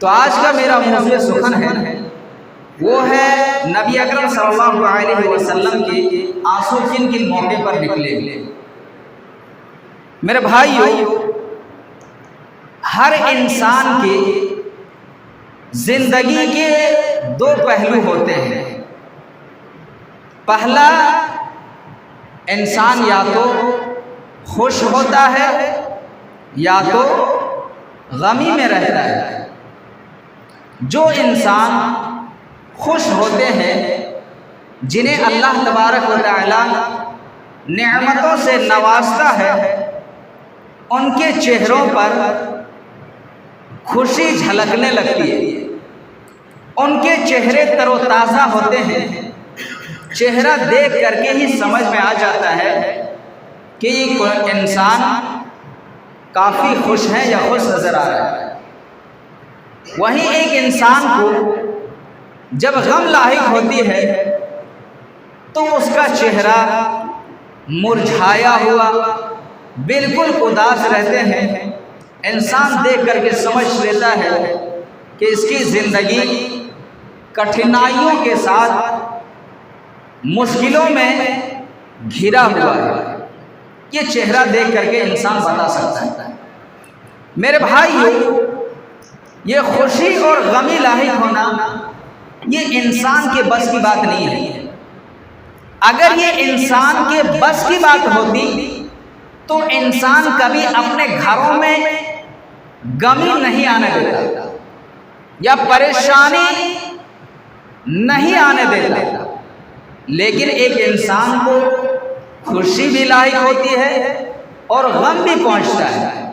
تو آج کا میرا موضوع سخن ہے، وہ ہے نبی اکرم صلی اللہ علیہ وسلم کے آنسو کن کن موقع پر نکلے۔ میرے بھائیو، ہر انسان کی زندگی کے دو پہلو ہوتے ہیں۔ پہلا، انسان یا تو خوش ہوتا ہے یا تو غمی میں رہتا ہے۔ جو انسان خوش ہوتے ہیں، جنہیں اللہ تبارک و تعالی نعمتوں سے نوازتا ہے، ان کے چہروں پر خوشی جھلکنے لگتی ہے، ان کے چہرے تر و تازہ ہوتے ہیں۔ چہرہ دیکھ کر کے ہی سمجھ میں آ جاتا ہے کہ یہ انسان کافی خوش ہے یا خوش نظر آ رہا ہے۔ وہیں ایک انسان کو جب غم لاحق ہوتی ہے تو اس کا چہرہ مرجھایا ہوا، بالکل اداس رہتے ہیں۔ انسان دیکھ کر کے سمجھ لیتا ہے کہ اس کی زندگی کٹھنائیوں کے ساتھ مشکلوں میں گھرا ہوا ہے۔ یہ چہرہ دیکھ کر کے انسان بتا سکتا ہے۔ میرے بھائیو، یہ خوشی اور غمی لاحق ہونا یہ انسان کے بس کی بات نہیں ہے۔ اگر یہ انسان کے بس کی بات ہوتی تو انسان کبھی اپنے گھروں میں غمی نہیں آنے دیتا یا پریشانی نہیں آنے دیتا، لیکن ایک انسان کو خوشی بھی لاحق ہوتی ہے اور غم بھی پہنچتا ہے۔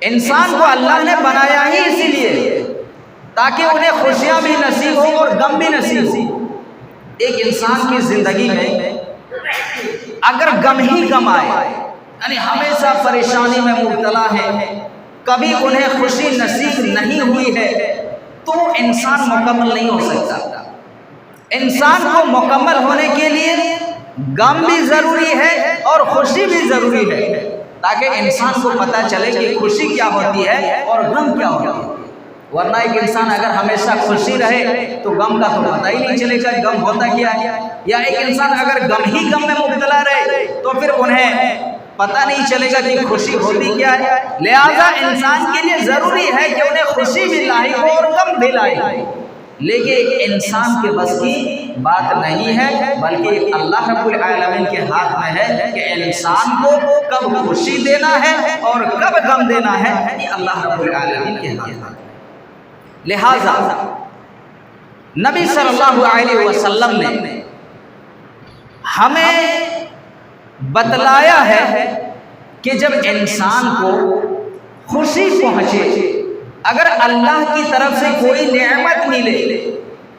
انسان کو اللہ نے بنایا ہی اسی لیے تاکہ انہیں خوشیاں بھی نصیب ہو اور غم بھی نصیب ہو۔ ایک انسان کی زندگی میں اگر غم ہی غم آئے، یعنی ہمیشہ پریشانی میں مبتلا ہے، کبھی انہیں خوشی نصیب نہیں ہوئی ہے، تو انسان مکمل نہیں ہو سکتا۔ انسان کو مکمل ہونے کے لیے غم بھی ضروری ہے اور خوشی بھی ضروری ہے، تاکہ انسان کو پتہ چلے کہ خوشی کیا ہوتی ہے اور غم کیا ہوتی ہے۔ ورنہ ایک انسان اگر ہمیشہ خوشی رہے تو غم کا تو پتہ ہی نہیں چلے گا غم ہوتا کیا ہے، یا ایک انسان اگر غم ہی غم میں مبتلا رہے تو پھر انہیں پتہ نہیں چلے گا کہ خوشی ہوتی کیا ہے۔ لہذا انسان کے لیے ضروری ہے کہ انہیں خوشی بھی لاحق ہو اور غم بھی لاحق ہو، لیکن ایک انسان کے بس کی بات نہیں ہے، بلکہ اللہ رب العالمین کے ہاتھ میں ہے کہ انسان کو کب خوشی دینا ہے اور کب غم دینا ہے، یہ اللہ رب العالمین کے ہاتھ میں۔ لہذا نبی صلی اللہ علیہ وسلم نے ہمیں بتلایا ہے کہ جب انسان کو خوشی پہنچے، اگر اللہ کی طرف سے کوئی نعمت ملے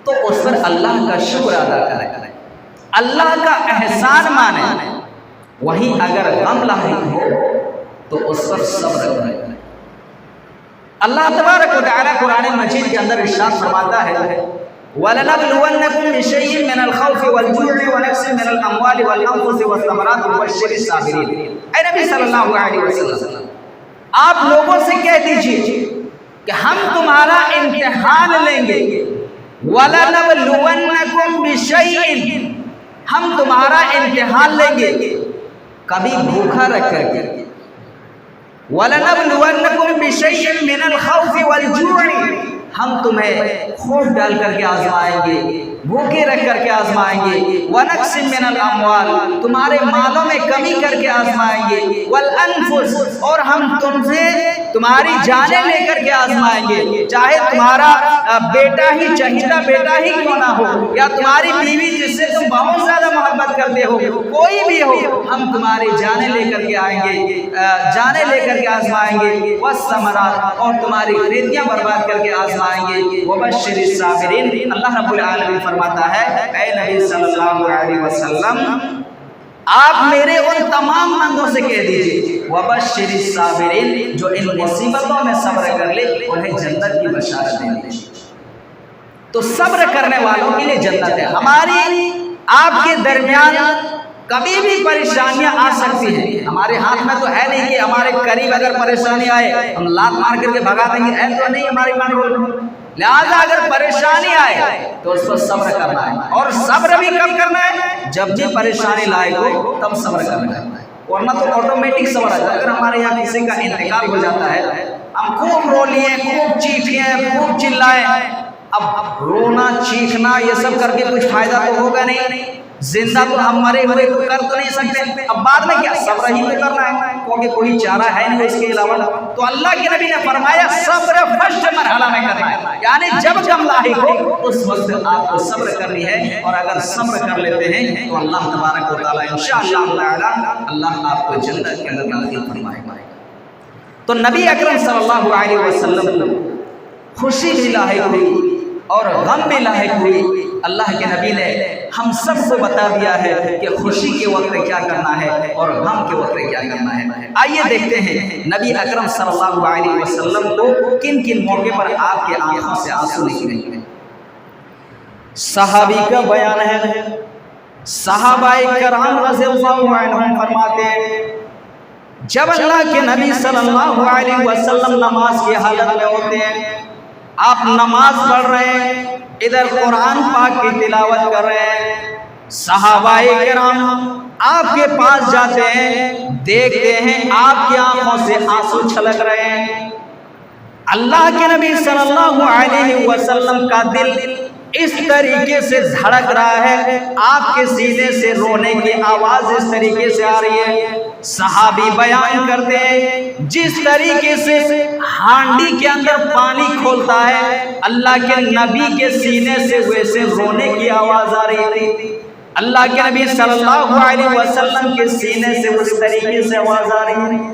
تو اس پر اللہ کا شکر ادا کرے، اللہ کا احسان مانے۔ وہیں اگر غم لاحق ہو تو اس پر صبر کرے۔ اللہ تبارک و تعالی قرآن مجید کے اندر ارشاد فرماتا ہے وَلَنَبْلُوَنَّكُمْ بِشَيْءٍ مِّنَ الْخَوْفِ وَالْجُوعِ وَنَقْصٍ مِّنَ الْأَمْوَالِ وَالْأَنفُسِ وَالثَّمَرَاتِ وَبَشِّرِ الصَّابِرِينَ۔ اے نبی صلی اللہ علیہ وسلم، آپ لوگوں سے کہہ دیجئے کہ ہم تمہارا امتحان لیں گے۔ وَلَنَبْلُوَنَّكُمْ بِشَيْءٍ، ہم تمہارا امتحان لیں گے، کبھی بھوکا رکھ کر کے۔ وَلَنَبْلُوَنَّكُمْ بِشَيْءٍ مِّنَ الْخَوْفِ وَالْجُوعِ، ہم تمہیں خوف ڈال کر کے آزمائیں گے، بھوکے رکھ کر کے آزمائیں گے۔ وَنَقْصٍ مِّنَ الْأَمْوَالِ، تمہارے مالوں میں کمی کر کے آزمائیں گے۔ وَالْأَنفُسِ، اور ہم تم سے تمہاری جانیں لے کر کے آزمائیں گے، چاہے تمہارا بیٹا ہی، چہیتا بیٹا ہی کیوں نہ ہو، یا تمہاری بیوی جس سے تم بہت زیادہ محبت کرتے ہو، کوئی بھی ہو، ہم تمہاری جانیں لے کر کے آئیں گے، جانیں لے کر کے آزمائیں گے۔ وَالثَّمَرَاتِ، اور تمہاری کھیتیاں برباد کر کے آزمائیں گے۔ وَبَشِّرِ الصَّابِرِينَ، اللہ رب العالمین فرماتا ہے اے نبی صلی اللہ علیہ وسلم، آپ میرے ان تمام بندوں سے کہہ دیجئے وَبَشِّرِ الصَّابِرِينَ، جو ان مصیبتوں میں صبر کر لے انہیں جنت کی بشارت دے دیجئے۔ تو صبر کرنے والوں کے لیے جنت ہے۔ ہماری آپ کے درمیان کبھی بھی پریشانیاں آ سکتی ہیں، ہمارے ہاتھ میں تو ہے نہیں کہ ہمارے قریب اگر پریشانی آئے ہم لات مار کر کے بھگا دیں گے، ہے تو نہیں ہماری کنٹرول۔ لہٰذا اگر پریشانی آئے تو اس پر صبر کرنا ہے، اور صبر بھی کب کرنا ہے؟ جب بھی پریشانی لائے ہو تب صبر کرنا ہے، ورنہ تو آٹومیٹک صبر آ جائے۔ اگر ہمارے یہاں کسی کا انتقال ہو جاتا ہے، ہم خوب رو لیے، خوب چیخیں، خوب چلائیں، اب رونا چیخنا یہ سب کر کے کچھ فائدہ تو ہوگا نہیں، زندہ تو ہم مرے ہوئے تو کر تو نہیں سکتے، اب بعد میں کیا صبر ہی تو کرنا ہے، کیونکہ کوئی چارہ ہے نہیں اس کے علاوہ۔ تو اللہ کے نبی نے فرمایا صبر فرسٹ مرحلہ میں کرنا ہے، یعنی جب غم لاحق ہو اس وقت آپ کو صبر کرنی ہے، اور اگر صبر کر لیتے ہیں تو اللہ تبارک و تعالیٰ انشاءاللہ تعالی اللہ آپ کو جنت کے اندر داخل فرمائے گا۔ تو نبی اکرم صلی اللہ علیہ وسلم خوشی بھی لاحق ہوئی اور غم بھی لاحق ہوئی۔ اللہ کے نبی نے ہم سب کو بتا دیا ہے کہ خوشی کے وقت کیا کرنا ہے اور غم کے وقت کیا کرنا ہے۔ آئیے دیکھتے ہیں نبی اکرم صلی اللہ علیہ وسلم کو کن کن موقع پر آپ کے آنکھوں سے آنسو نکلے۔ صحابی کا بیان ہے، صحابہ کرام رضی اللہ عنہم فرماتے ہیں جب اللہ کے نبی صلی اللہ علیہ وسلم نماز کی حالت میں ہوتے ہیں، آپ نماز پڑھ رہے ہیں، ادھر قرآن پاک کی تلاوت کر رہے ہیں، صحابہ کرام آپ کے پاس جاتے ہیں، دیکھتے ہیں آپ کی آنکھوں سے آنسو چھلک رہے ہیں۔ اللہ کے نبی صلی اللہ علیہ وسلم کا دل اس طریقے سے دھڑک رہا ہے، آپ کے سینے سے رونے کی آواز اس طریقے سے آ رہی ہے۔ صحابی بیان کرتے ہیں جس طریقے سے ہانڈی کے اندر پانی کھولتا ہے، اللہ کے نبی کے سینے سے ویسے رونے کی آواز آ رہی تھی۔ اللہ کے نبی صلی اللہ علیہ وسلم کے سینے سے اس طریقے سے آواز آ رہی ہے۔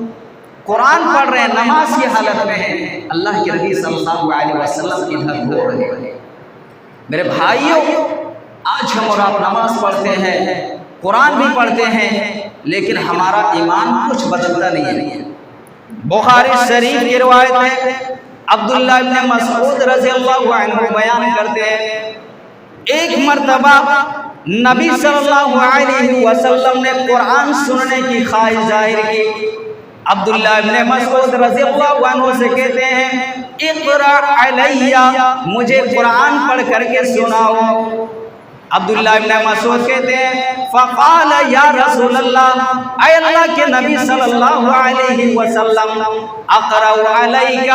قرآن پڑھ رہے ہیں، نماز کی حالت میں ہیں، اللہ کے نبی صلی اللہ علیہ وسلم ادھر رو رہے ہیں۔ میرے بھائیوں، آج ہم اور آپ نماز پڑھتے ہیں، قرآن بھی پڑھتے ہیں، لیکن ہمارا ایمان کچھ بدلتا نہیں ہے۔ بخاری شریف کی روایت ہے، عبداللہ ابن مسعود رضی اللہ عنہ بیان کرتے ہیں ایک مرتبہ نبی صلی اللہ علیہ وسلم نے قرآن سننے کی خواہش ظاہر کی۔ عبداللہ ابن مسعود رضی اللہ عنہ سے کہتے ہیں اقرأ علیہ، مجھے قرآن پڑھ کر کے سناؤ۔ عبداللہ ابن مسعود کہتے ہیں فقال یا رسول اللہ، اے اللہ کے نبی صلی اللہ علیہ وسلم، اقرأ علیک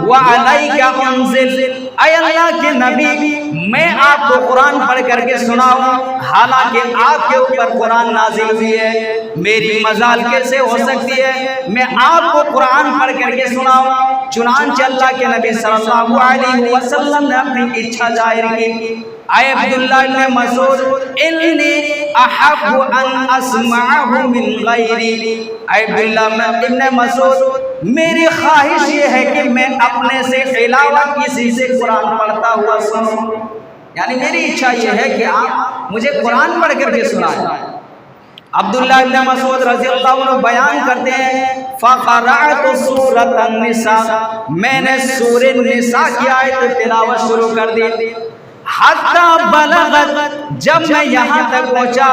وعلیک انزل، اے اللہ کے نبی میں آپ کو قرآن پڑھ کر کے سناؤں حالانکہ آپ کے اوپر قرآن نازل ہوئی ہے، میری مجال کیسے ہو سکتی ہے میں آپ کو قرآن پڑھ کر کے سناؤں؟ چنانچہ اللہ کے نبی صلی اللہ علیہ وسلم نے اپنی اچھا ظاہر کی۔ اے عبداللہ ابن مسعود، انی احب ان اسمعہ من غیری، اے عبداللہ ابن مسعود میری خواہش یہ ہے کہ میں اپنے سے علاوہ کسی سے قرآن پڑھتا ہوا سنوں، یعنی میری اچھا یہ ہے کہ آپ مجھے قرآن پڑھ کر کے سنائیں۔ عبداللہ ابن مسعود رضی اللہ عنہ بیان کرتے ہیں فقرأت سورۃ النساء، میں نے سورہ النساء کی آیت تلاوت شروع کر دی، حتی بلغت، جب میں یہاں تک پہنچا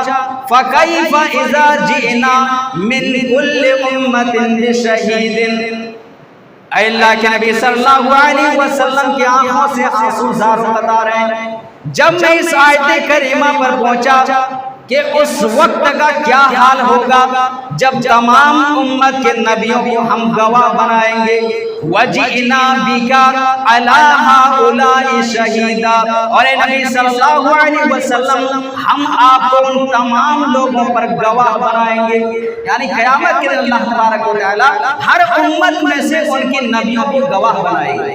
فکیف اذا جئنا من کل امت بشہید، اے اللہ کے نبی صلی اللہ علیہ وسلم کی آنکھوں سے آنسو زار بتا رہے ہیں۔ جب میں اس آیت کریمہ پر پہنچا کہ اس وقت کا کیا حال ہوگا جب تمام امت کے نبیوں کو ہم گواہ بنائیں گے، وَجِئْنَا بِكَ عَلَىٰ هَٰؤُلَاءِ شَهِيدًا، اور اے نبی صلی اللہ علیہ وسلم ہم آپ کو ان تمام لوگوں پر گواہ بنائیں گے، یعنی قیامت کے دن اللہ تبارک و تعالی ہر امت میں سے ان کے نبیوں کو گواہ بنائے گا،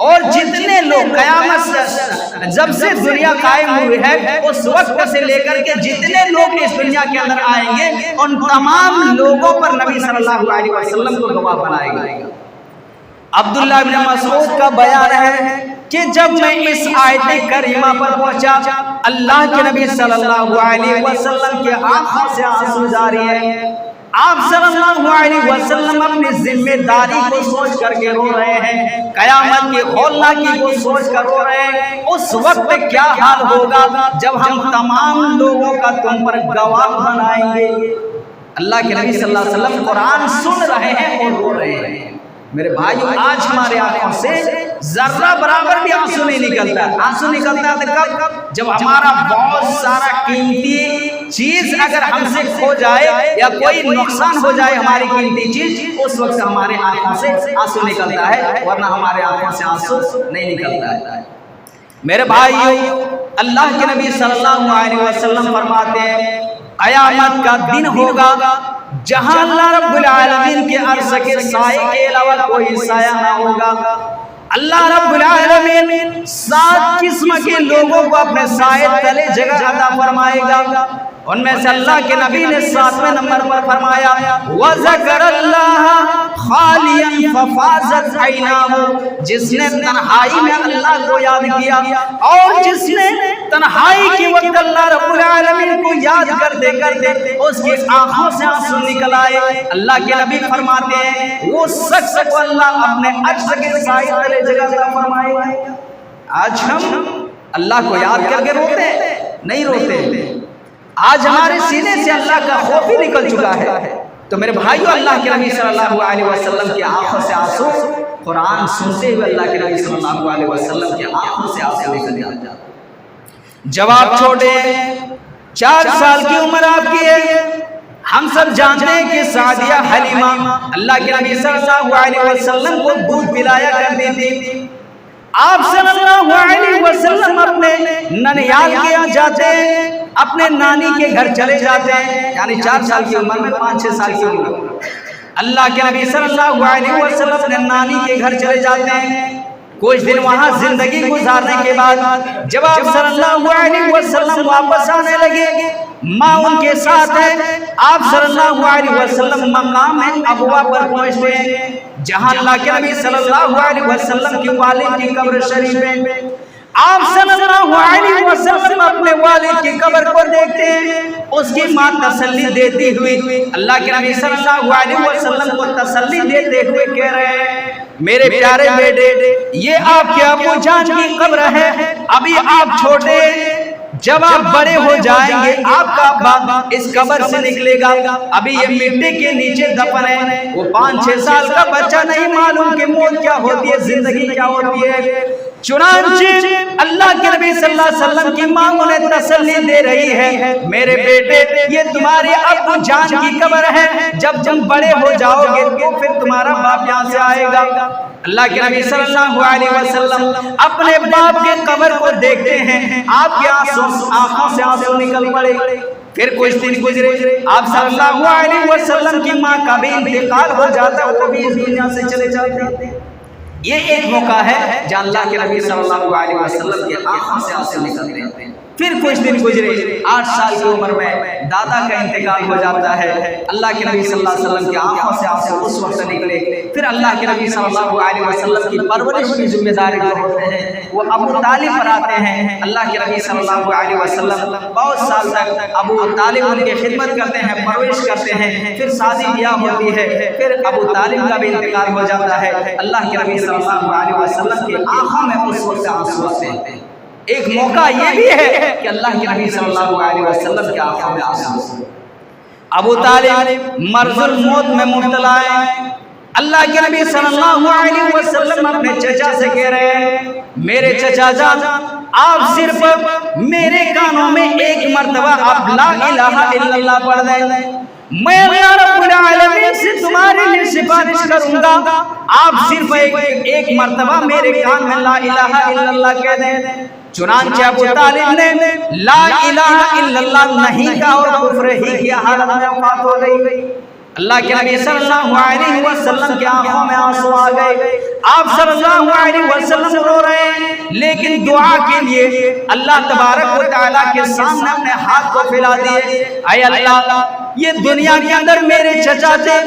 اور جتنے لوگ قیامت سے جب سے دنیا قائم ہوئی ہے اس وقت سے لے کر کے جتنے لوگ اس دنیا کے اندر آئیں گے ان تمام لوگوں پر نبی صلی اللہ علیہ وسلم کو گواہ بنائے گا۔ عبداللہ ابن مسعود کا بیان ہے کہ جب میں اس آیت کریمہ پر پہنچا اللہ کے نبی صلی اللہ علیہ وسلم کے آنکھوں سے آنسو جاری ہے، آپ صلی اللہ علیہ وسلم اپنی ذمہ داری کو سوچ کر کے رو رہے ہیں، قیامت کی ہولناکی کو سوچ کر رو رہے ہیں، اس وقت کیا حال ہوگا جب ہم تمام لوگوں کا تم پر گواہ بنائیں گے۔ اللہ کے نبی صلی اللہ علیہ وسلم قرآن سن رہے ہیں اور رو رہے ہیں۔ میرے بھائیو، آج ہمارے آنکھوں سے ذرہ برابر بھی آنسو نہیں نکلتا۔ آنسو نکلتا ہے کب؟ جب ہمارا بہت سارا قیمتی چیز اگر ہم سے کھو جائے یا کوئی نقصان ہو جائے ہماری قیمتی چیز، اس وقت ہمارے آنکھوں سے آنسو نکلتا ہے، ورنہ ہمارے آنکھوں سے آنسو نہیں نکلتا ہے۔ میرے بھائیو، اللہ کے نبی صلی اللہ علیہ وسلم فرماتے ہیں قیامت کا دن ہوگا جہاں اللہ رب العالمین کے عرش کے سائے کے علاوہ کوئی سایہ نہ ہوگا۔ اللہ رب العالمین 7 قسم کے لوگوں کو اپنے سائے تلے جگہ عطا فرمائے گا۔ ان میں سے اللہ کے نبی نے 7ویں نمبر پر فرمایا وَذَكَرَ اللَّهَ خَالِيًا فَفَاضَتْ عَيْنَاهُ، جس نے تنہائی میں اللہ کو یاد کیا اور جس نے تنہائی کے وقت اللہ رب العالمین کو یاد کرتے کرتے اس کی آنکھوں سے آنسو نکل آئے۔ اللہ کے نبی فرماتے ہیں وہ شخص کو اللہ اپنے عرش کے سائے تلے جگہ عطا فرمائے گا۔ آج ہم اللہ کو یاد کر کے روتے نہیں روتے، آج ہمارے سینے سے اللہ کا خوف ہی نکل چکا ہے۔ تو میرے بھائیو، اللہ کے نبی صلی اللہ علیہ وسلم کی آنکھوں سے آنسو، قرآن سنتے ہوئے اللہ کے نبی صلی اللہ علیہ وسلم کی آنکھوں سے آنسو نکل جاتے ہیں۔ جب آپ چھوٹے 4 سال کی عمر آپ کی ہے، ہم سب جانتے ہیں کہ سعدیہ حلیمہ اللہ کے نبی صلی اللہ علیہ وسلم کو دودھ پلایا کرتی تھی۔ آپ صلی اللہ علیہ وسلم اپنے ننیال کے یہاں جاتے ہیں، اپنے نانی کے گھر چلے جاتے ہیں، یعنی 4 سال کی عمر میں 5-6 سال کی عمر میں اللہ کے نبی صلی اللہ علیہ وسلم اپنے نانی کے گھر چلے جاتے ہیں۔ کچھ دن وہاں زندگی گزارنے کے بعد جب آپ صلی اللہ علیہ وسلم واپس آنے لگے، ماں ان کے ساتھ ہے، آپ صلی اللہ علیہ وسلم مقام ابوا پر پہنچتے ہیں جہاں اللہ کے نبی صلی اللہ علیہ وسلم کی والد کی قبر شریف ہے۔ آپ صلی اللہ علیہ وسلم اپنے والد کی قبر کو دیکھتے ہیں، اس کی ماں تسلی دیتی ہوئی اللہ کے نبی صلی اللہ علیہ وسلم کو تسلی دیتے ہوئے کہہ رہے ہیں میرے پیارے بیٹے، یہ آپ کے ابو جان کی قبر ہے، ابھی آپ چھوٹے، جب آپ بڑے ہو جائیں گے آپ کا ابا اس قبر سے نکلے گا، ابھی یہ مٹی کے نیچے دفن ہے، وہ 5-6 سال کا بچہ نہیں معلوم کہ موت کیا ہوتی ہے، زندگی کیا ہوتی ہے۔ چنانچہ اللہ کے نبی صلی اللہ علیہ وسلم کی ماں انہیں تسلی دے رہی ہے میرے بیٹے، یہ تمہارے ابو جان کی قبر ہے، جب تم بڑے ہو جاؤ گے تو پھر تمہارا باپ یہاں سے آئے گا۔ اللہ کے نبی صلی اللہ علیہ وسلم اپنے باپ کے قبر کو دیکھتے ہیں، آپ کے آنکھوں سے آنسو نکل پڑے۔ پھر کچھ دن گزرے، آپ صلی اللہ علیہ وسلم کی ماں کا بھی انتقال ہو جاتا ہے، وہ بھی اس دنیا سے چلے جاتے ہیں۔ یہ ایک موقع ہے جہاں اللہ کے نبی صلی اللہ علیہ وسلم کے آنکھوں سے آنسو نکلتے ہیں۔ پھر کچھ دن گزرے، 8 سال کی عمر میں دادا کا انتقال ہو جاتا ہے، اللہ کے نبی صلی اللہ علیہ وسلم کی آنکھوں سے آنسو اس وقت نکلے۔ پھر اللہ کے نبی صلی اللہ علیہ وسلم کی پرورش کی ذمہ داری جو ہوتے ہیں وہ ابو طالب پر آتے ہیں۔ اللہ کے نبی صلی اللہ علیہ وسلم بہت سال تک ابو طالب ان کی خدمت کرتے ہیں، پرورش کرتے ہیں، پھر شادی بیاہ ہوتی ہے، پھر ابو طالب کا بھی انتقال ہو جاتا ہے۔ اللہ کے نبی صلی اللہ علیہ وسلم کی آنکھوں میں اس وقت آنسو آتے ہیں۔ ایک موقع یہ بھی ہے کہ اللہ کے نبی صلی اللہ علیہ وسلم کی آنکھوں میں آنسو۔ ابو طالب مرض الموت میں مبتلا ہے، اللہ کے نبی صلی اللہ علیہ وسلم اپنے چچا سے کہہ رہے ہیں میرے چچا جان، آپ صرف میرے کانوں میں ایک مرتبہ آپ لا الہ الا اللہ پڑھ دیں، میں اللہ رب العالمین سے تمہارے لیے سفارش کروں گا، آپ صرف ایک مرتبہ میرے کان میں لا الہ الا اللہ کہہ دیں۔ چنانچہ ابو طالب نے لا الہ الا اللہ نہیں کہا اور کفر ہی کی حالت میں وفات ہو گئی۔ اللہ کے نبی صلی اللہ علیہ وسلم کی آنکھوں میں آنسو آ گئے، آپ صلی اللہ علیہ وسلم رو رہے ہیں، لیکن دعا کے لیے اللہ تبارک و تعالیٰ کے سامنے اپنے ہاتھ کو پھیلا دیے، اے اللہ، یہ دنیا کے اندر میرے چچا تھے،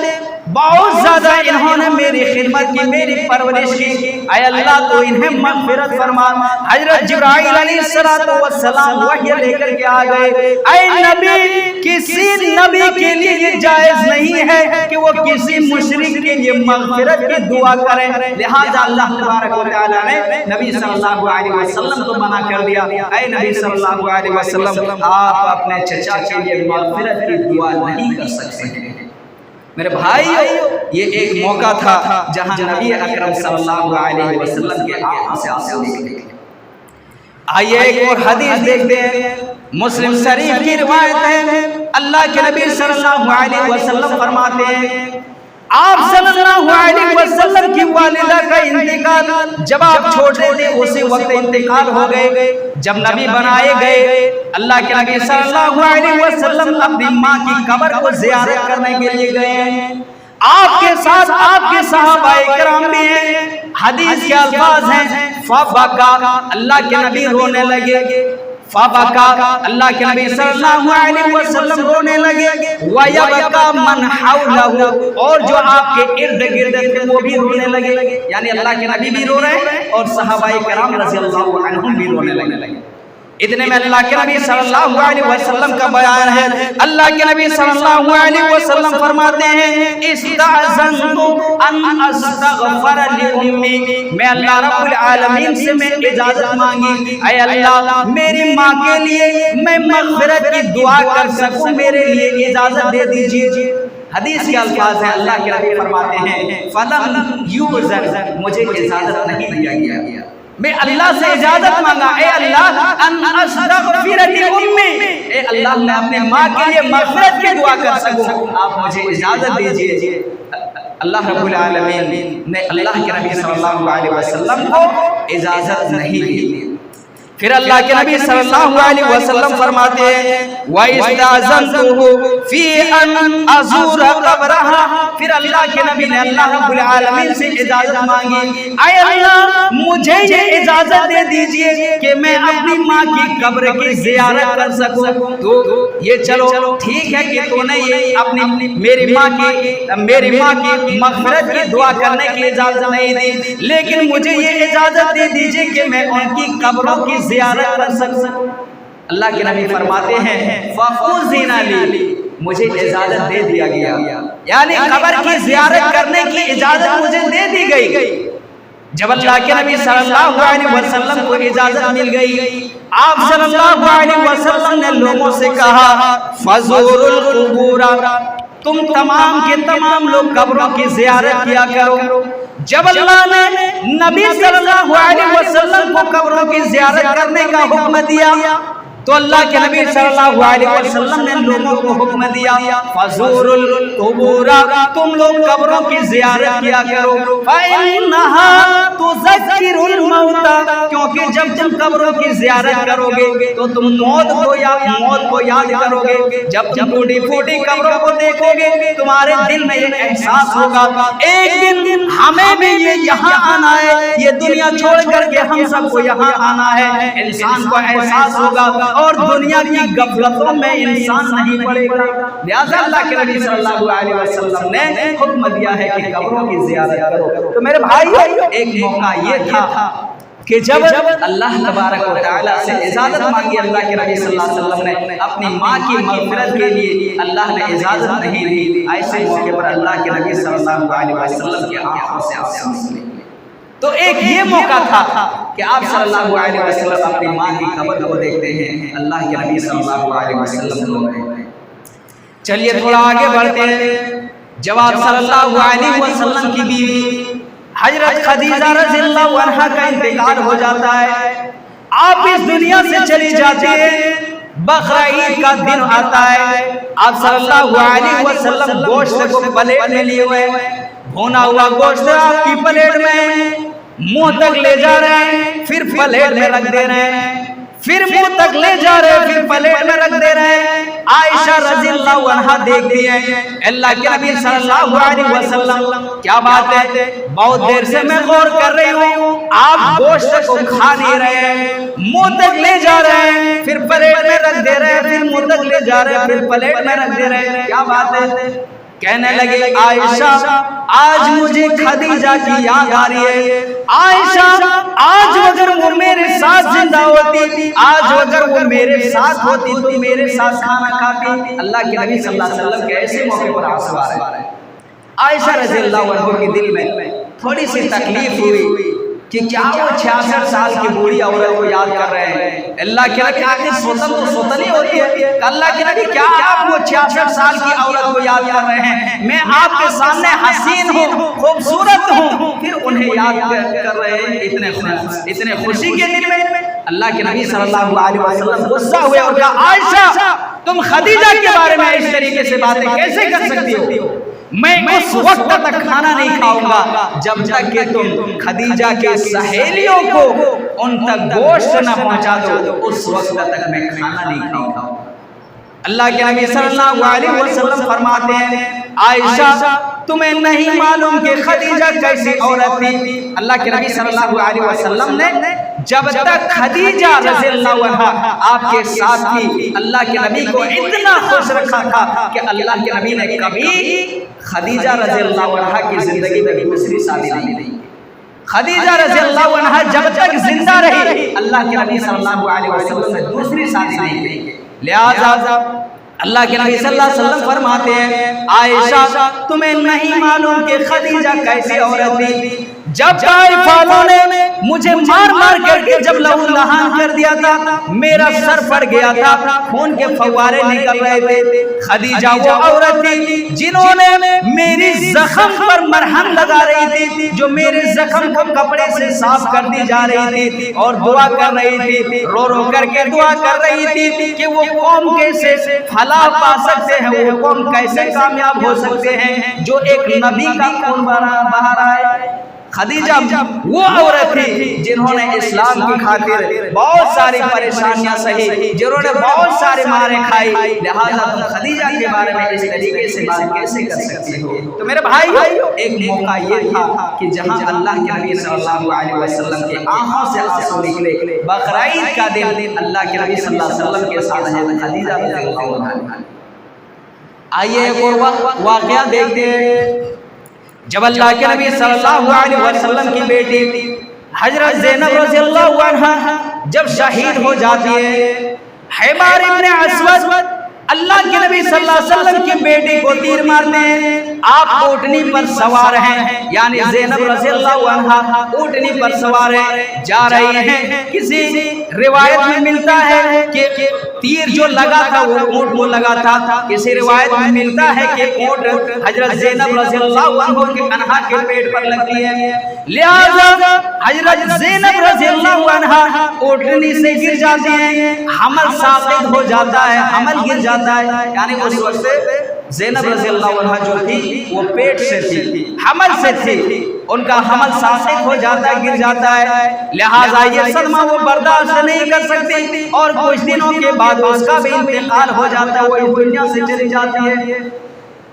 بہت زیادہ انہوں نے میری خدمت کی، میری پرورش کی، اے اللہ تو انہیں مغفرت فرما۔ حضرت جبرائیل علیہ السلام وحی لے کر کے آ گئے، اے نبی کسی نبی کے لیے یہ جائز نہیں ہے کہ وہ کسی مشرک کے لیے مغفرت کی دعا کریں، لہذا اللہ تبارک و تعالیٰ نے نبی صلی اللہ علیہ وسلم کو منع کر دیا، اے نبی صلی اللہ علیہ وسلم آپ اپنے چچا کے لیے مغفرت کی دعا نہیں کر سکتے ہیں۔ میرے بھائی یہ ایک موقع تھا جہاں نبی اکرم صلی اللہ علیہ وسلم کے آنکھوں سے آنسو نکلے۔ آئیے ایک اور حدیث دیکھتے ہیں، مسلم شریف کی روایت ہے، اللہ کے نبی صلی اللہ علیہ وسلم فرماتے ہیں، آپ صلی اللہ علیہ وسلم کی والدہ کا انتقال جب آپ چھوٹے تھے اسی وقت انتقال ہو گئے۔ جب نبی بنائے گئے، اللہ کے نبی صلی اللہ علیہ وسلم اپنی ماں کی قبر کو زیارت کرنے کے لیے گئے، آپ کے ساتھ آپ کے صحابہ کرام بھی ہیں۔ حدیث کے الفاظ ہیں فبکا، اللہ کے نبی رونے لگے، فبکا، اللہ کے نبی صلی اللہ علیہ وسلم رونے لگے، وَيَبْكَى مَنْ حَوْلَهُ، اور جو آپ کے ارد گرد تھے وہ بھی رونے لگے، یعنی اللہ کے نبی بھی رو رہے ہیں اور صحابہ کرام رضی اللہ عنہم بھی رونے لگے۔ اتنے میں اللہ کے نبی صلی اللہ علیہ وسلم کا بیان ہے، اللہ کے نبی صلی اللہ علیہ وسلم فرماتے ہیں، استعذنت ان استغفر لأمی، میں اللہ رب العالمین سے میں اجازت مانگی، اے اللہ میری ماں کے لیے میں مغفرت کی دعا کر سکوں، میرے لیے اجازت دے دیجیے۔ حدیث کے الفاظ ہیں، اللہ کے نبی فرماتے ہیں فَلَمْ يُؤْذَنْ، مجھے اجازت نہیں دیا گیا، میں اللہ سے اجازت مانگا، اے اللہ ان استغفر لأمی، اے اللہ میں اپنے ماں کے لیے مغفرت کی دعا کر سکوں، آپ مجھے اجازت دیجئے۔ اللہ رب العالمین نے اللہ کے نبی صلی اللہ علیہ وسلم کو اجازت نہیں دی۔ پھر اللہ کے نبی صلی اللہ علیہ وسلم فرماتے ہیں وَإِسْتَأْذَنْتُهُ فِي أَنْ أَزُورَ قَبْرَهَا، پھر اللہ کے نبی نے اللہ رب العالمین سے اجازت مانگی، اے اللہ مجھے یہ اجازت دے دیجئے کہ میں اپنی ماں کی قبر کی زیارت کر سکوں۔ تو یہ چلو ٹھیک ہے کہ تو نے یہ اپنی میری ماں کی مغفرت کی دعا کرنے کی اجازت نہیں دی، لیکن مجھے یہ اجازت دے دیجئے کہ میں ان کی قبروں کی زیارت کر سکوں۔ اللہ کے نبی فرماتے ہیں فَأُذِنَ لِي، مجھے اجازت دے دیا گیا، یعنی قبر کی زیارت کرنے کی اجازت مجھے دے دی گئی۔ جب اللہ کے نبی صلی اللہ علیہ وسلم کو اجازت مل گئی، آپ صلی اللہ علیہ وسلم نے لوگوں سے کہا فَزُورُ الْقُبُورَ، تم تمام کے تمام لوگ قبروں کی زیارت کیا کرو۔ جب اللہ نے نبی صلی اللہ علیہ وسلم کو قبروں کی زیارت کرنے کا حکم دیا تو اللہ کے نبی صلی اللہ علیہ وسلم نے لوگوں کو حکم دیا فَزُورُ الْقُبُورَ، تم لوگ قبروں کی زیارت کیا کرو، فَإِنَّهَا تُذَكِّرُ الْمَوْتَ، کیونکہ جب تم قبروں کی زیارت کرو گے تو تم موت کو یاد کرو گے، جب تم ٹوٹی پھوٹی قبروں کو دیکھو گے تمہارے دل میں یہ احساس ہوگا ایک دن ہمیں بھی یہ یہاں آنا ہے، یہ دنیا چھوڑ کر کے ہم سب کو یہاں آنا ہے۔ انسان کو احساس ہوگا اور دنیا کی غفلتوں میں انسان نہیں پڑے گا، لہذا اللہ کے نبی صلی اللہ علیہ وسلم نے حکم دیا ہے کہ قبروں کی زیارت کرو۔ تو میرے بھائی ایک موقع یہ تھا کہ جب اللہ تبارک و تعالیٰ سے اجازت مانگی اللہ کے نبی صلی اللہ علیہ وسلم نے اپنی ماں کی مغفرت کے لیے، اللہ نے اجازت نہیں دی، ایسے موقع پر اللہ کے نبی صلی اللہ علیہ وسلم کی آنکھوں سے آنسو نکلے۔ تو ایک یہ موقع تھا کہ آپ صلی اللہ علیہ وسلم اپنی ماں کی قبر کو دیکھتے ہیں، اللہ کے نبی صلی اللہ علیہ وسلم کو۔ چلیے تھوڑا آگے بڑھتے ہیں، جب آپ صلی اللہ علیہ وسلم کی بیوی حضرت خدیجہ رضی اللہ عنہا کا انتقال ہو جاتا ہے، آپ اس دنیا سے چلی جاتی ہیں، بقرعید کا دن آتا ہے، آپ صلی اللہ علیہ وسلم گوشت کو پلیٹ میں لیے ہوئے، بھونا ہوا گوشت آپ کی پلیٹ میں منہ تک لے جا رہے ہیں، پھر پلیٹ میں رکھ دے رہے ہیں، پھر منہ تک لے جا رہے ہیں، پھر پلیٹ میں رکھ دے رہے ہیں۔ عائشہ رضی اللہ عنہا دیکھتی ہیں اللہ کے نبی صلی اللہ علیہ وسلم کیا بات ہے، بہت دیر سے میں غور کر رہی ہوں، آپ گوشت کو کھا نہیں رہے ہیں، منہ تک لے جا رہے ہیں، پھر پلیٹ میں رکھ دے رہے ہیں، پھر منہ تک لے جا رہے ہیں، پھر پلیٹ میں رکھ دے رہے ہیں، کیا بات ہے؟ کہنے لگے عائشہ آج مجھے خدیجہ کی یاد آ رہی ہے، عائشہ آج اگر وہ میرے ساتھ زندہ ہوتی، آج اگر وہ میرے ساتھ ہوتی تو میرے ساتھ کھانا کھاتی۔ اللہ کے نبی صلی اللہ علیہ وسلم کے ایسے موقع پر آنسو آ رہے ہیں۔ عائشہ رضی اللہ عنہ کے دل میں تھوڑی سی تکلیف ہوئی کہ کیا وہ 66 سال کی بوڑھی عورت کو یاد کر رہے ہیں۔ اللہ کے نبی آخر سوتن تو سوتن ہی ہوتی ہے، اللہ کے نبی کیا آپ وہ 66 سال کی عورت کو یاد کر رہے ہیں؟ میں آپ کے سامنے حسین ہوں، خوبصورت ہوں، پھر انہیں یاد کر رہے ہیں اتنے خوشی کے دل میں۔ اللہ کے نبی صلی اللہ علیہ وسلم غصہ ہوئے اور کہا عائشہ تم خدیجہ کے بارے میں اس طریقے سے باتیں کیسے کر سکتی ہو؟ میں اس وقت تک کھانا نہیں کھاؤں گا جب تک کہ تم خدیجہ کے سہیلیوں کو ان تک گوشت نہ پہنچا دو، اس وقت تک میں کھانا نہیں کھاؤں گا۔ اللہ کے نبی صلی اللہ علیہ وسلم فرماتے ہیں عائشہ تمہیں نہیں معلوم کہ خدیجہ کیسی عورت تھی۔ اللہ کے نبی صلی اللہ علیہ وسلم نے جب تک خدیجہ رضی اللہ عنہا آپ کے ساتھ تھی، اللہ کے نبی کو اتنا خوش رکھا تھا کہ اللہ کے نبی نے کبھی خدیجہ رضی اللہ عنہا کی زندگی میں دوسری شادی نہیں کی۔ خدیجہ رضی اللہ عنہا جب تک زندہ رہی، اللہ کے نبی صلی اللہ علیہ وسلم نے دوسری شادی نہیں کی۔ لہذا اللہ کے نبی صلی اللہ علیہ وسلم فرماتے ہیں عائشہ تمہیں نہیں معلوم کہ خدیجہ کیسی عورت تھی۔ جب طائف والوں نے مجھے مار مار کر کے جب لہو لہان کر دیا تھا، میرا سر پھٹ گیا تھا، خون کے فوارے نکل رہے تھے، خدیجہ وہ عورت تھی جنہوں نے میری زخم پر مرہم لگا رہی تھی، جو میرے زخم کو کپڑے سے صاف کر دی جا رہی تھی اور دعا کر رہی تھی، رو رو کر کے دعا کر رہی تھی کہ وہ قوم کیسے فلاح پا سکتے ہیں، وہ قوم کیسے کامیاب ہو سکتے ہیں جو ایک نبی کا خون بہا رہا ہے۔ خدیجہ وہ عورت تھی جنہوں نے اسلام کی خاطر بہت ساری پریشانیاں سہی، جنہوں نے بہت سارے مارے کھائی، لہذا تم خدیجہ کے بارے میں اس طریقے سے بات کیسے کر سکتی ہو؟ تو میرے بھائی ایک موقع یہ تھا کہ جہاں اللہ کے نبی صلی اللہ علیہ وسلم کے آنکھوں سے آنسو نکلے، بقرعید کا دن اللہ کے نبی صلی اللہ علیہ وسلم کے ساتھ خدیجہ رضی اللہ عنہا۔ آئیے ایک اور واقعہ دیکھتے ہیں۔ جب اللہ کے نبی صلی اللہ علیہ وسلم کی بیٹی حضرت زینب رضی اللہ عنہا جب شہید ہو جاتی ہے، حمار ابن اسود اللہ کے نبی صلی اللہ علیہ وسلم کی بیٹی کو تیر مارتے ہیں، آپ اونٹنی پر سوار ہیں، یعنی زینب رضی اللہ عنہا اونٹنی پر سوار ہیں، جا رہی ہیں۔ کسی روایت میں ملتا ہے کہ تیر جو لگا تھا وہ اونٹ کو لگا تھا، کسی روایت میں ملتا ہے کہ اونٹ حضرت زینب رضی اللہ عنہا کے پیٹ پر لگتی ہے، لہذا حضرت زینب رضی اللہ عنہا اونٹنی سے گر جاتی ہیں، حمل ساقط ہو جاتا ہے، حمل گر جاتا ہے، یعنی اس وقت زینب رضی اللہ عنہا جو تھی وہ پیٹ سے تھی، حمل سے تھی، ان کا حمل ساقط ہو جاتا ہے، گر جاتا ہے، لہٰذا یہ صدمہ وہ برداشت نہیں کر سکتی اور کچھ دنوں کے بعد اس کا بھی انتقال ہو جاتا ہے، وہ اس دنیا سے چلی جاتی ہے۔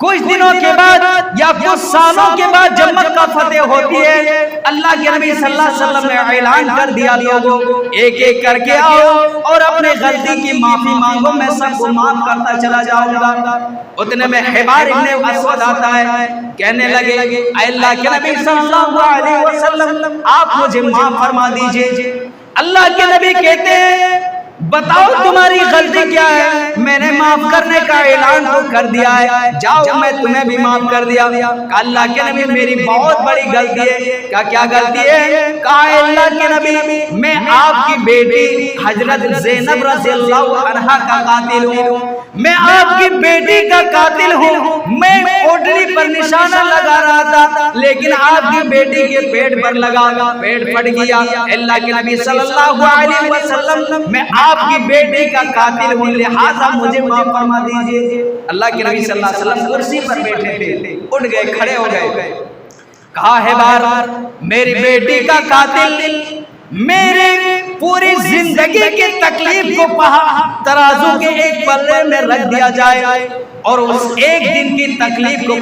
کچھ دنوں کے بعد یا کچھ سالوں کے بعد جب مکہ فتح ہوتی ہے، اللہ کے نبی صلی اللہ علیہ وسلم نے اعلان کر دیا لوگوں ایک ایک کر کے آؤ اور اپنے غلطی کی معافی مانگو، میں سب کو معاف کرتا چلا جاؤں گا۔ اتنے میں حمار ابن اسود آتا ہے، کہنے لگے اے اللہ کے نبی صلی اللہ علیہ وسلم آپ مجھے معاف فرما دیجئے۔ اللہ کے نبی کہتے ہیں بتاؤ تمہاری غلطی کیا ہے؟ میں نے معاف کرنے کا اعلان تو کر دیا ہے، جاؤ میں تمہیں بھی معاف کر دیا۔ کہا اللہ کے نبی میری بہت بڑی غلطی ہے۔ کہا کیا غلطی ہے؟ کہا اللہ کے نبی میں آپ کی بیٹی حضرت زینب رضی اللہ عنہا کا قاتل ہوں، میں آپ کی بیٹی کا قاتل ہوں، میں اونٹنی پر نشانہ لگا رہا تھا لیکن آپ کی بیٹی کے پیٹ پر لگا، پیٹ پھٹ گیا۔ اللہ کے نبی صلی اللہ علیہ وسلم میں آپ کی بیٹی کا قاتل ہوں، لہذا مجھے معاف فرما دیجئے۔ اللہ کے نبی صلی اللہ علیہ وسلم کرسی پر بیٹھے تھے، اٹھ گئے، کھڑے ہو گئے، کہا ہے بار میری بیٹی کا قاتل میرے پوری زندگی کی تکلیف کو ترازو کے ایک پلے میں رکھ دیا جائے اور اس ایک دن کی تکلیف کو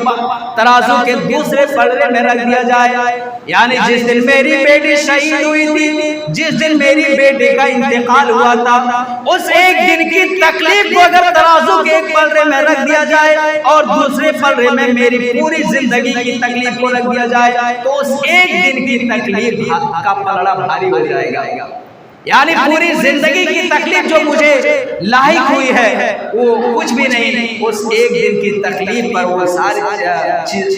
ترازو کے دوسرے پلے میں رکھ دیا جائے. یعنی جس دن میری بیٹی شہید ہوئی تھی، جس دن میری بیٹی کا انتقال ہوا تھا، اس ایک دن کی تکلیف کو اگر ترازو کے ایک پلے میں رکھ دیا جائے اور دوسرے پلے میں میری پوری زندگی کی تکلیف کو رکھ دیا جائے تو اس ایک دن کی تکلیف کا پلڑا بھاری ہو جائے گا. یعنی پوری زندگی کی تکلیف جو مجھے لاحق ہوئی ہے وہ کچھ بھی نہیں، اس ایک دن کی تکلیف پر وہ ساری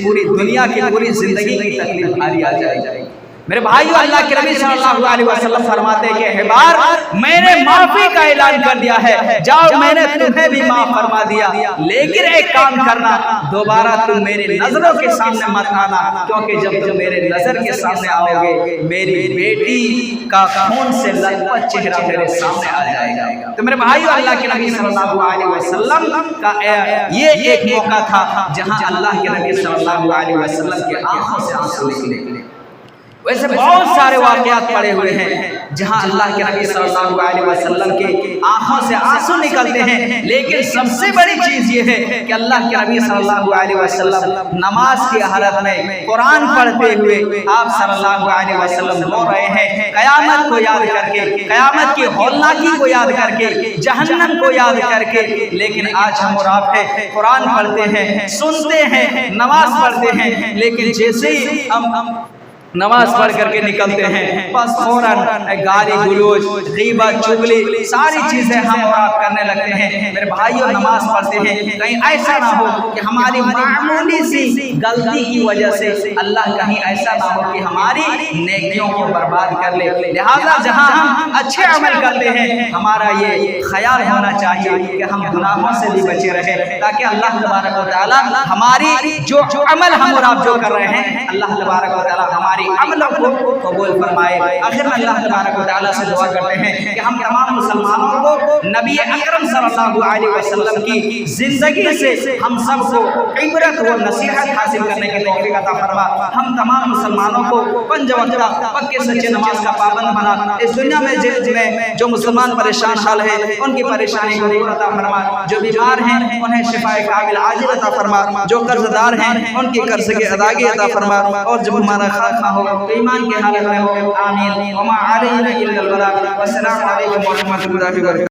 پوری دنیا کی پوری زندگی کی تکلیف بھاری آ جائے گی. میرے بھائیو، اللہ کے نبی صلی اللہ علیہ وسلم فرماتے ہیں کہ حبار میں نے معافی کا اعلان کر دیا ہے، جاؤ میں نے تمہیں بھی معاف فرما دیا، لیکن ایک کام کرنا، دوبارہ تم میری نظروں کے سامنے مت آنا، کیونکہ جب تم میرے نظر کے سامنے آؤ گے میری بیٹی کا خون سے لطپت چہرہ میرے سامنے آ جائے گا. تو میرے بھائیو، اللہ کے نبی صلی اللہ علیہ وسلم کا یہ ایک موقع تھا جہاں اللہ کے نبی صلی اللہ علیہ وسلم کے آنکھوں سے آنسو نکلے. ویسے بہت سارے واقعات پڑے ہوئے ہیں جہاں اللہ کے نبی صلی اللہ علیہ وسلم کے آنکھوں سے آنسو نکلتے ہیں، لیکن سب سے بڑی چیز یہ ہے کہ اللہ کے نبی صلی اللہ علیہ وسلم نماز کی حالت میں قرآن پڑھتے ہوئے آپ صلی اللہ علیہ وسلم رو رہے ہیں، قیامت کو یاد کر کے، قیامت کی ہولناکی کو یاد کر کے، جہنم کو یاد کر کے. لیکن آج ہم اور آپ ہیں، قرآن پڑھتے ہیں، سنتے ہیں، نماز پڑھتے ہیں، لیکن جیسے ہی ہم نماز پڑھ کر کے نکلتے ہیں بس فوراً گالی گلوچ، غیبت، چغلی، ساری چیزیں ہم اور آپ کرنے لگتے ہیں. میرے بھائیوں، نماز پڑھتے ہیں، کہیں ایسا نہ ہو کہ ہماری معمولی سی غلطی کی وجہ سے اللہ کہیں ایسا نہ ہو کہ ہماری نیکیوں کو برباد کر لے. لہذا جہاں ہم اچھے عمل کرتے ہیں ہمارا یہ خیال ہونا چاہیے کہ ہم گناہوں سے بھی بچے رہیں، تاکہ اللہ تبارک و تعالیٰ ہماری جو عمل ہم اور آپ جو کر رہے ہیں اللہ تبارک و تعالیٰ ہماری عملوں کو قبول فرمائے. آخر میں اللہ تبارک و تعالیٰ سے دعا کرتے ہیں کہ ہم تمام مسلمانوں کو نبی اکرم صلی اللہ علیہ وسلم کی زندگی سے ہم سب کو عبرت و نصیحت حاصل کرنے کی توفیق عطا فرما. ہم تمام مسلمانوں کو پنج وقتہ پکے سچے نماز کا پابند بنا. اس دنیا میں جو مسلمان پریشان حال ہیں ان کی پریشانی کو دور عطا فرما، جو بیمار ہیں انہیں شفاء کامل عاجل عطا فرما، جو قرض دار ہیں ان کی قرض کی ادائیگی عطا فرما، اور جب ہمارا خاتمہ ہو ایمان کے حالت میں ہو. آمین. وما علینا الا البلاغ. والسلام علیکم ورحمۃ اللہ وبرکاتہ.